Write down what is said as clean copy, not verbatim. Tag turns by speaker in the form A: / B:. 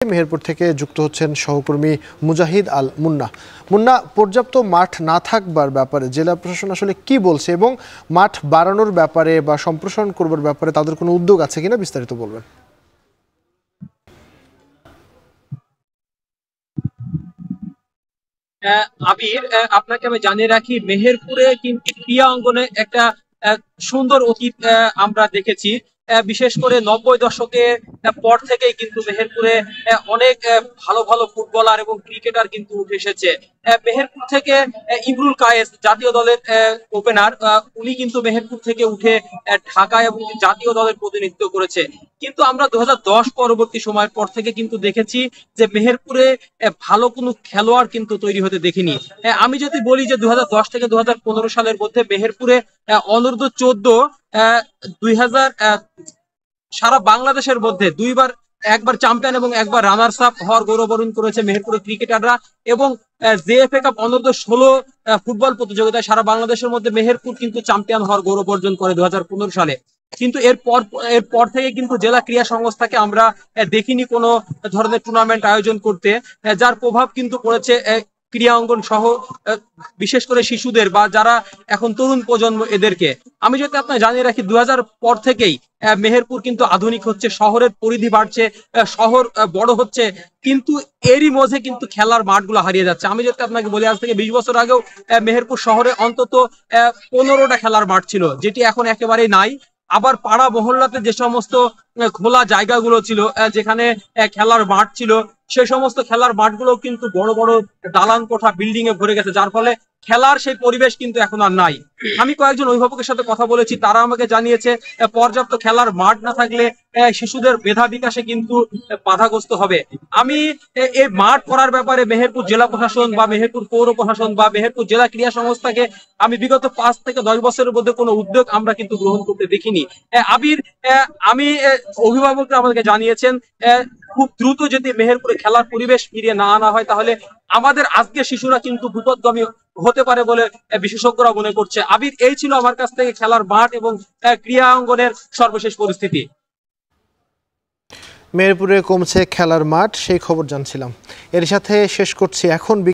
A: মেহেরপুর থেকে যুক্ত হচ্ছেন সহকর্মী মুজাহিদ আল মুন্না। মুন্না, পর্যাপ্ত মাঠ না থাকবার ব্যাপারে জেলা প্রশাসন আসলে কি বলছে এবং মাঠ বাড়ানোর ব্যাপারে বা সম্প্রসারণ করবার ব্যাপারে তাদের কোনো উদ্যোগ আছে কিনা বিস্তারিত বলবেন।
B: আবির, আপনাকে আমি জানিয়ে রাখি, মেহেরপুরে কিন্তু ক্রীড়া অঙ্গনে একটা সুন্দর অতীত আমরা দেখেছি। বিশেষ করে 90 দশকের পর থেকেই কিন্তু মেহেরপুরে অনেক ভালো ভালো ফুটবলার এবং ক্রিকেটার কিন্তু উঠে এসেছে। মেহেরপুর থেকে ইমরুল কায়েস, জাতীয় দলের ওপেনার, উনি কিন্তু মেহেরপুর থেকে উঠে ঢাকায় এবং জাতীয় দলের প্রতিনিধিত্ব করেছে। কিন্তু আমরা 2010 পরবর্তী সময়ের পর থেকে কিন্তু দেখেছি যে মেহেরপুরে ভালো কোনো খেলোয়াড় কিন্তু তৈরি হতে দেখিনি। আমি যদি বলি যে 2010 থেকে 2015 সালের মধ্যে মেহেরপুরে অনূর্ধ্ব 14, 2000 সারা বাংলাদেশের মধ্যে একবার চ্যাম্পিয়ন এবং একবার রানার্স আপ হওয়ার গৌরব অর্জন করেছে মেহেরপুরের ক্রিকেটাররা। এবং জেএফএ কাপ অনূর্ধ্ব 16 ফুটবল প্রতিযোগিতায় সারা বাংলাদেশের মধ্যে মেহেরপুর কিন্তু চ্যাম্পিয়ন হওয়ার গৌরব অর্জন করে 2015 সালে। কিন্তু এরপর থেকে কিন্তু জেলা ক্রীড়া সংস্থাকে আমরা দেখিনি কোনো ধরনের টুর্নামেন্ট আয়োজন করতে, যার প্রভাব কিন্তু পড়েছে ক্রীড়া অঙ্গন সহ বিশেষ করে শিশুদের বা যারা এখন তরুণ প্রজন্ম এদেরকে। আমি যদি আপনার জানিয়ে রাখি, 2000 পর থেকেই মেহেরপুর কিন্তু আধুনিক হচ্ছে, শহরের পরিধি বাড়ছে, শহর বড় হচ্ছে, কিন্তু এরই মধ্যে কিন্তু খেলার মাঠগুলো হারিয়ে যাচ্ছে। আমি যদি আপনাকে বলি, আজ থেকে 20 বছর আগেও মেহেরপুর শহরে অন্তত 15টা খেলার মাঠ ছিল, যেটি এখন একেবারেই নাই। আবার পাড়া মহল্লাতে যে সমস্ত খোলা জায়গাগুলো ছিল, যেখানে খেলার মাঠ ছিল, সে সমস্ত খেলার মাঠগুলো কিন্তু বড় বড় দালান কোঠা বিল্ডিং এ ভরে গেছে, যার ফলে খেলার সেই পরিবেশ কিন্তু এখন আর নাই। আমি কয়েকজন অভিভাবকের সাথে কথা বলেছি, তারা আমাকে জানিয়েছে পর্যাপ্ত খেলার মাঠ না থাকলে শিশুদের মেধা বিকাশে কিন্তু বাধাগ্রস্ত হবে। আমি এই মাঠ করার ব্যাপারে মেহেরপুর জেলা প্রশাসন বা মেহেরপুর পৌর প্রশাসন বা মেহেরপুর জেলা ক্রীড়া সংস্থাকে আমি বিগত 5 থেকে 10 বছরের মধ্যে কোনো উদ্যোগ আমরা কিন্তু গ্রহণ করতে দেখিনি। আবির, আমি অভিভাবকরা আমাদেরকে জানিয়েছেন খুব দ্রুত যদি মেহেরপুরে খেলার পরিবেশ ফিরিয়ে না আনা হয়, তাহলে আমাদের আজকের শিশুরা কিন্তু বিপদগামী হতে পারে বলে বিশেষজ্ঞরা মনে করছে। আবির, এই ছিল আমার কাছ থেকে খেলার মাঠ এবং ক্রীড়া অঙ্গনের সর্বশেষ পরিস্থিতি।
A: মেহেরপুরে কমছে খেলার মাঠ, সেই খবর জানছিলাম। এর সাথে শেষ করছি এখন।